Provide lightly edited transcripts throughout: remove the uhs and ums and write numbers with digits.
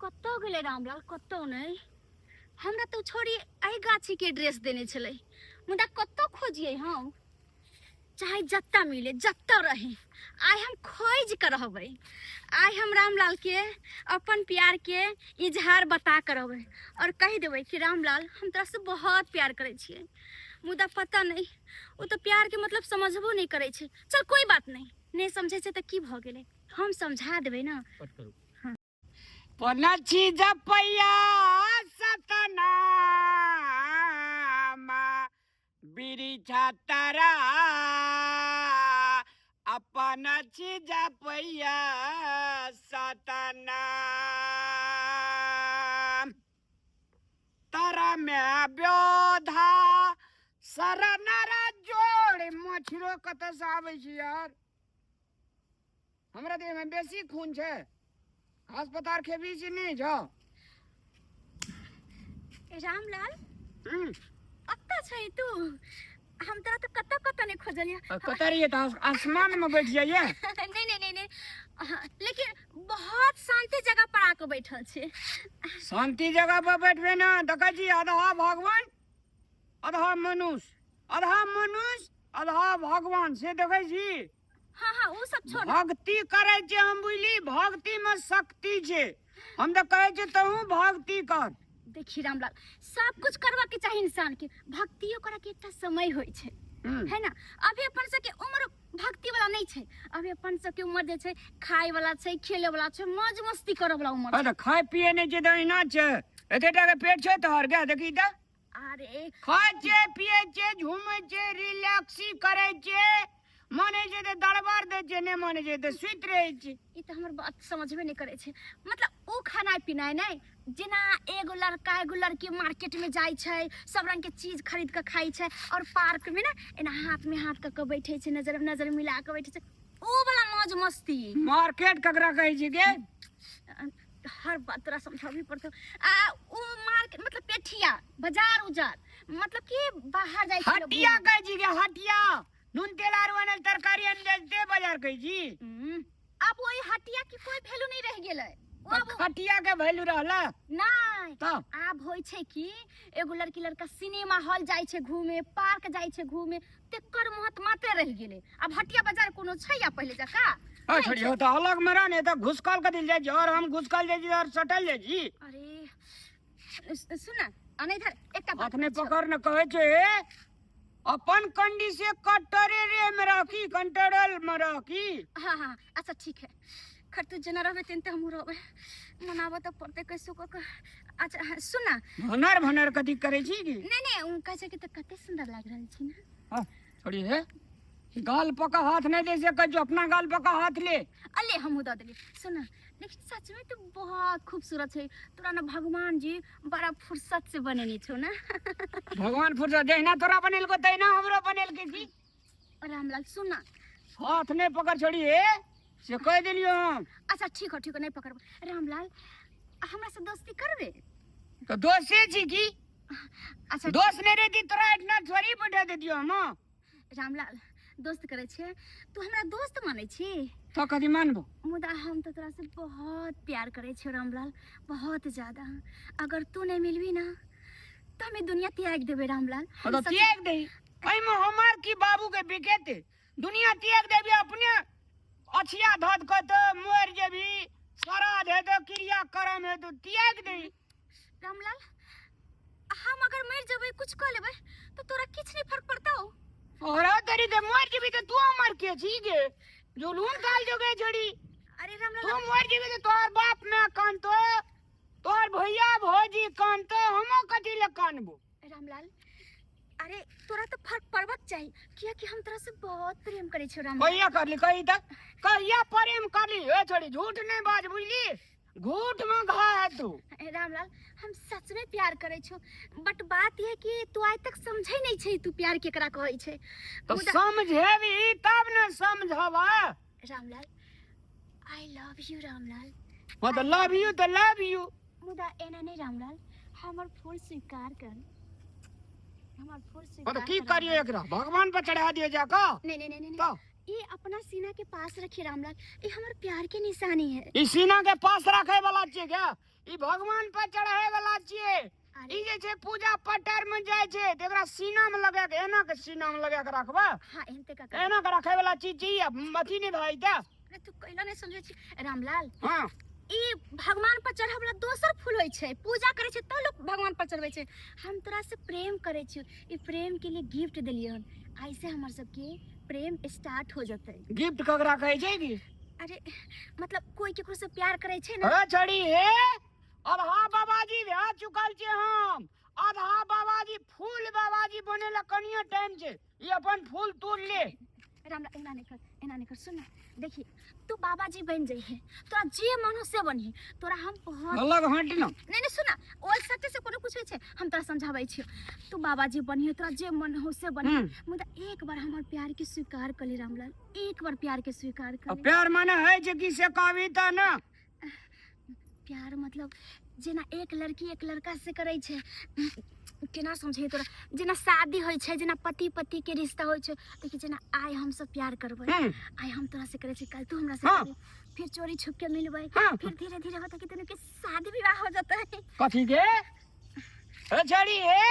कत्तो गेले रामलाल कत्तो नहीं हमरा तो छोड़ी आई गाछी के ड्रेस देने छले मुदा कत्तो खोजिए हम चाहे जत्ता मिले जत्ता रहे आई हम खोज कर रहबे आई हम रामलाल के अपन प्यार के इजहार बता करबे और कह देबे कि रामलाल हम तोरा से बहुत प्यार करे छिए मुदा पता नहीं वो तो प्यार के मतलब समझबो नहीं करे छे चल कोई बात नहीं समझे छे तो की भ गेले हम समझा देबे ना पनछी जपैया सतना बिरिछा तारा अपन छी जपैया सतना तारा में ब्योधा सरनारा जोड़ मछरो कत से आबै छी यार हमरा देह में बेसी खून छे अस्पताल खेबी छी नहीं छ रामलाल अत्ता छै तू हम तोरा तो कत्ता कत्ता ने खोजलिया कतरिए त आसमान में बैठ जाइए नहीं लेकिन बहुत शांति जगह पर आके बैठल छे शांति जगह पर बैठबे ना देखै छी आधा भगवान आधा मनुष्य आधा भगवान से देखै छी हाँ वो सब छोड़ भक्ति करे छे हम बुझली भक्ति में शक्ति छे हम तो कहे छे तू भक्ति कर देखी रामलाल सब कुछ करवा के चाहिए इंसान के भक्तियो करा के एकटा समय होय छे है ना अभी अपन सब के उम्र भक्ति वाला नहीं छे अभी अपन सब के उम्र जे छे खाए वाला छे खेले वाला छे मौज मस्ती करे वाला उम्र अरे खाए पिए नहीं छे दहिना छे एतेटा के पेट छे तोहर के देखी त अरे खाए छे पिए छे झूमे छे रिलैक्सी करे छे माने जे ते दरबार दे छे ने माने जे ते सुत रहे छे ई त हमर बात समझबे नहीं करे छे मतलब ओ खाना पीना नहीं जेना एगो लड़का एगो लड़की मार्केट में जाय छे सब रंग के चीज खरीद के खाई छे और पार्क में ना एना हाथ में हाथ के बैठे छे नजर मिला के बैठे छे ओ वाला मौज मस्ती मार्केट ककरा कहै छी के हर बात तोरा समझाबी पड़तो आ ओ मार्केट मतलब पेठिया बाजार उजार मतलब कि बाहर जाय छे हटिया कहै छी के हटिया नून तेल आर बनल तरकारी अनते बाजार कहै छी अब वही हटिया की कोई वैल्यू नहीं रह गेलै अब हटिया के वैल्यू रहला नहीं तो अब होय छे कि एगो लड़की लड़का सिनेमा हॉल जाय छे घूमे पार्क जाय छे घूमे तेकर महत्व मात्र रह गेलै अब हटिया बाजार कोनो छै या पहले जका आ छोड़ियो तो अलग मरा ने तो घुसकाल के दिल जाय और हम घुसकाल जाय और सटल जाय जी अरे सुन ना अने इधर एकटा हाथ में पकड़ न कहै छे अपन कंडी से कटरे रे में राखी कंट्रोल में राखी हाँ अच्छा ठीक है खर तू जना रहबे तेनते हम रहबे मनाबो तो पड़ते कैसो को अच्छा सुन ना भनर कथी करे छी की नहीं उनका से के तो कते सुंदर लाग रहल छी ना हां छोड़ी है गाल पका हाथ नहीं दे से जो अपना गाल पका हाथ ले अले हम उदा देली सुन लेकिन सच में तो बहुत खूबसूरत है तोरा ना भगवान जी बड़ा फुर्सत से बनेनी छो ना भगवान फुर्सत देना तोरा बनेल को तैना हमरो बनेल के की रामलाल सुन ना हाथ नहीं पकड़ छोड़ी है से कह देलियो हम अच्छा ठीक हो नहीं पकड़ रामलाल हमरा से दोस्ती करबे तो दोस्त से छी की अच्छा दोस्त ने रे दी तोरा इतना छोरी बैठा दे दियो हम रामलाल दोस्त करे छे तू हमरा दोस्त माने छी तो कथी मानबो मुदा हम तो तोरा से बहुत प्यार करे छे रामलाल बहुत ज्यादा अगर तू नहीं मिलबी ना तो हमें दुनिया त्याग देबे रामलाल तो त्याग दे एई में हमार की बाबू के बिकेते दुनिया त्याग देबे अपने अछिया धद क तो मर जेबी श्राद्ध है तो क्रिया कर्म है तो त्याग दे रामलाल हम अगर मर जेबे कुछ क लेबे तो तोरा किछ नहीं फर्क पड़ता हो और तेरी ते मर जेबी तो तू मर के छी गे जुलून काल जोगे छोड़ी अरे रामलाल तू मर जेबी तो तोर बाप में कान तो तोर भैया भौजी कान तो हमो कथी ले कानबो रामलाल अरे तोरा तो फर्क पड़बक चाहिए क्योंकि हम तोरा से बहुत प्रेम करे छो रामलाल कहिया करली कही त कहिया प्रेम करली ए छोड़ी झूठ नहीं बाज बुझली झूठ में घा है तू रामलाल हम सच में प्यार करे छो बट बात ये कि तू आज तक समझे नहीं छे तू प्यार केकरा कहै छे तो समझेबी तब न समझबा Ramlal I love you Ramlal मतलब लव यू मुदा एना नहीं रामलाल हमर फूल स्वीकार कर हमर फूल तो स्वीकार की करियो एकरा भगवान पर चढ़ा दियो जाका नहीं तो ये अपना सीना के पास रखिए रामलाल ये हमारे प्यार की निशानी है इस सीना के पास रखे वाला छे क्या ई भगवान पर चढ़ाए वाला छिए। अरे ई जे छै पूजा पटार में जाय छै तेकरा सीना में लगा के एना के सीना में लगा के रखबा। हाँ एनते का एना के रखे वाला चीज छी अथी नहीं भाई ता। अरे तू कैला नहीं समझे छी रामलाल। हां ई भगवान पर चढ़ा वाला दोसर फूल होय छै, पूजा करे छै तो लोग भगवान पर चढ़वे छै। हम तोरा से प्रेम करे छी, ई प्रेम के लिए गिफ्ट देलियन, ऐसे हमर सबके प्रेम स्टार्ट हो जतै। गिफ्ट ककरा कहै छै की? अरे मतलब कोई केकरो से प्यार करे छै ना। अरे छड़ी हे अधा बाबाजी भा चुकल छे हम। आधा बाबाजी फूल बाबाजी बनेला कनिया टाइम छे। ई अपन फूल तोड़ ले। रामला एना नहीं कर सुन ना, देखी तू बाबाजी बन जाई है, तोरा जे मन हो से बनी, तोरा हम बहुत अलग हट ना। नहीं सुना ओल सत्य से कोनो पूछे छै, हम तोरा समझाबै छी। तू बाबाजी बनी, तोरा जे मन हो से बनी, मुदा एक बार हमर प्यार के स्वीकार कर ले रामलाल, एक बार प्यार के स्वीकार कर ले। प्यार माने है जे कि से कविता ना। प्यार मतलब जेना एक लड़की एक लड़का से करे छै, केना समझे तोरा, जेना शादी होय छै, जेना पति पति के रिश्ता होय छै, देखि जेना आइ हम सब प्यार करबै, आइ हम तोरा से करे छी, कल तू हमरा से करबी, फिर चोरी छुप के मिलबै, फिर धीरे धीरे होता कि दोनों के शादी विवाह हो जाता है। कथी के छड़ी हे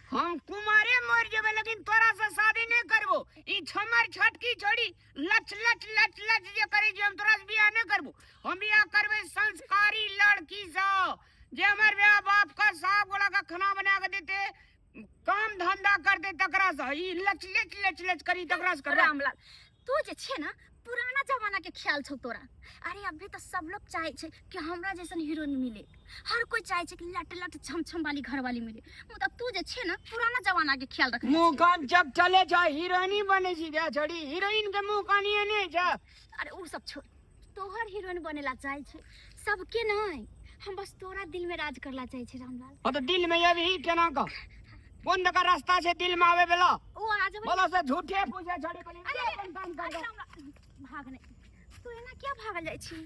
हम कुमारे मर जेबे लेकिन तोरा से शादी नहीं करबो। ई छमर छटकी छोड़ी लच लच लच लच जे करे जे हम तोरा से बियाह नहीं करबो। हम बियाह करबे संस्कारी लड़की से जे हमर बियाह बाप का साहब गोला का खाना बना के देते, काम धंधा कर दे तकरा से। ई लच लच लच लच करी तकरा से करबा। रामलाल तू जे छे ना पुराना जमाना के ख्याल छौ तोरा। अरे अभी तो सब लोग चाहे छे कि हमरा जैसन हीरोइन मिले, हर कोई चाहे छे कि लट लट छम छम वाली घर वाली मिले, मतलब तू जे छे ना पुराना जमाना के ख्याल रख। मुंह कान जब चले जा हीरोइन बने छी जा छड़ी, हीरोइन के मुंह कानिए नहीं जा। अरे उ सब छोड़, तोहर हीरोइन बनेला चाहे छे सबके नहीं, हम बस तोरा दिल में राज करला चाहे छे रामलाल। हां तो दिल में अभी केना का कौन का रास्ता छे दिल में आवे वाला? ओ आ जाबे बोला से झूठे पूछे छड़ी बोली अपन काम कर। भाग नहीं, तू एना क्या भागल जाय छी?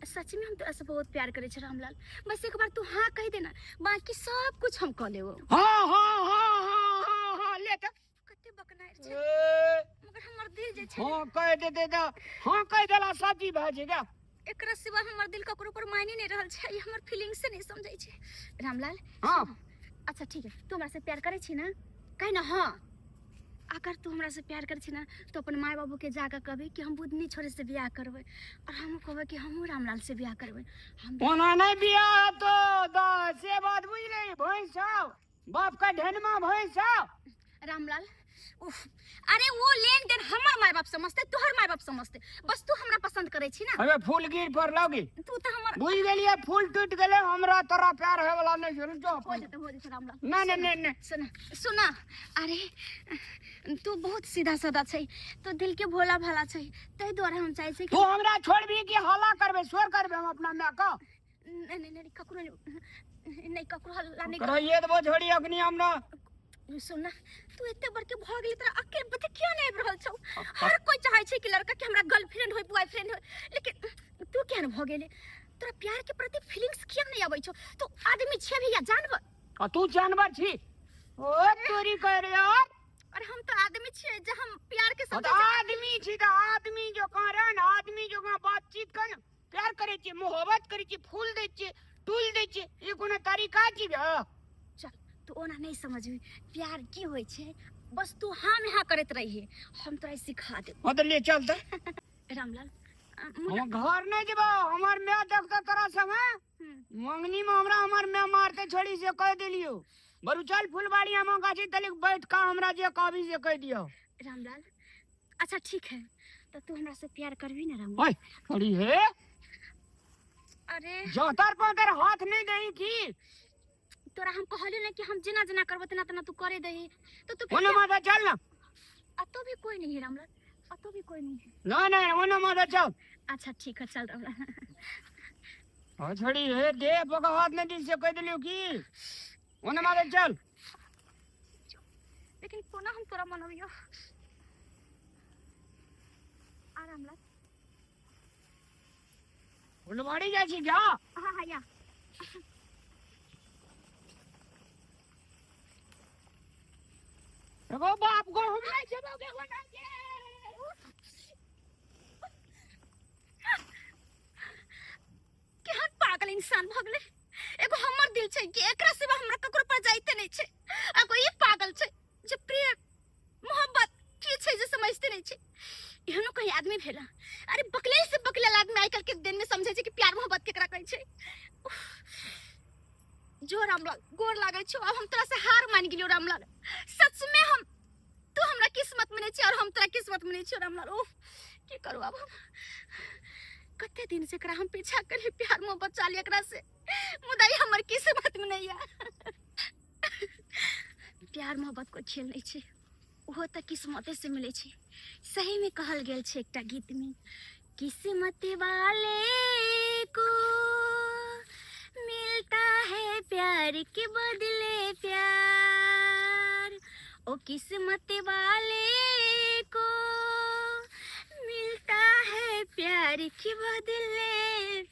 सच में हम तोरा से बहुत प्यार करे छे रामलाल, बस एक बार तू हाँ कह देना, बाकी सब कुछ हम कर लेबो। हां हां हां हां हां ले त कते बकनार छे, मगर हमर दिल जे छे हां कह दे दा, हां कह देला साची भाजे गा। एकरा सिवा हमर दिल ककरो पर मायने नहीं रहल छे, हमर फीलिंग से नहीं समझै छे रामलाल। हां अच्छा ठीक है, तू हमरा से प्यार करे छी ना, कह ना हाँ। अगर तू हमरा से प्यार करे छी ना तो अपन माय बाबू के जाकर कहबे कि हम बुधनी छोरे से बियाह करबे, और हम कहबे कि हम रामलाल से बियाह करबे। हम ओना नहीं बियाह तो दा से बात बुझ ले भैंस बाप का ढेनमा भैंस। रामलाल उफ, अरे वो लेन देन हमर माय बाप समझते, तोहर माय बाप समझते, बस तू हमरा पसंद करे छी ना। अबे फूल गिर पर लगी तू तो हमर बुझ गेलिए, फूल टूट गेले, हमरा तोरा प्यार है वाला नहीं शुरू तो हो जेते रामलाल। नहीं नहीं नहीं सुना सुना, अरे तू बहुत सीधा साधा छै, तो दिल के भोला भाला छै, तै द्वारा हम चाहे छी कि तू हमरा छोड़बी कि हल्ला करबे शोर करबे हम अपना में का? नहीं नहीं नहीं ककरो नहीं ककरो हल्ला नहीं करो ये तो छोड़ी अग्नि हमरा। सुन ना, तू इतने बड़ के भाग ले, तोरा अकेले बते क्यों नहीं रहल छौ? हर कोई चाहे छै कि लड़का के हमरा गर्लफ्रेंड होय बॉयफ्रेंड होय, लेकिन तू क्या न भाग गेले? तोरा प्यार के प्रति फीलिंग्स क्यों नहीं आबै छौ? तू आदमी छे भी या जानवर? आ तू जानवर छी? ओ तोरी कह रे यार, अरे हम तो आदमी छे, जे हम प्यार के तो समझ आदमी छी तो आदमी जो कारण आदमी जो बातचीत कर प्यार करे छी, मोहब्बत करे छी, फूल दे छी, टूल दे छी, ये कोनो तरीका छी बे? चल तू ओना नहीं समझबी प्यार की होय छे, बस तू हम यहाँ करत रहिए, हम तोरा सिखा दे। मतलब ले चल त रामलाल हम घर नहीं जेबा, हमर मैं देखता तोरा संगे मंगनी में हमरा हमर मैं मारते छोड़ी से कह देलियो, बरु चल फुलबाड़ी में गाछी तले बैठ का हमरा जे कहबी से कह दियो। रामलाल अच्छा ठीक है, तो तू हमरा से प्यार करबी ना रामलाल? ओए छोड़ी हे, अरे जोतर पर हाथ नहीं देई की? तोरा हम कहलियो ना कि हम जिना जिना करबो तना तना तू करे दही, तो तू ओने माथा चल ना। अतो भी कोई नहीं है रामलाल, अतो भी कोई नहीं है। नहीं नहीं ओने माथा चल। अच्छा ठीक है चल रामलाल। ओ छोड़ी हे दे बगा हाथ में दी से कह दिलियो की ओने माथा चल। लेकिन कोना हम तोरा मनबियो आ रामलाल? फुलबाड़ी जाई छी क्या? हां हां या एगो बाप को हम नहीं जेबोगे कोना के। क्या पागल इंसान इंसान भ गेले। एगो हमर दिल छै कि एकरा सिवा हमरा ककरो पर जाइते नहीं छै। एगो ई पागल छै जे प्रेम मोहब्बत की छै जे समझते नहीं छै। एहनो कहीं आदमी भेला। अरे बकले से बकले आदमी आइ काल के दिन में समझे छै कि प्यार मोहब्बत केकरा कहै छै। उफ, जो रामलाल गोर लागै छौ। अब हम तोरा से हार मान गेलियो रामलाल। सच में हम तू हमरा किस्मत में नहीं छै और हम तोरा किस्मत में नहीं छै रामलाल। उफ, की करू अब हम। कते दिन से एकरा हम पीछा करे प्यार मोहब्बत चाली एकरा से। मुदा ई हमर किस्मत में नहीं है। प्यार मोहब्बत को खेल नहीं छै। वो तो किस्मते से मिले छै। सही में कहल गेल छै एकटा गीत में, किस्मत वाले को मिलता है प्यार के बदले प्यार। ओ किस्मत वाले को मिलता है प्यार के बदले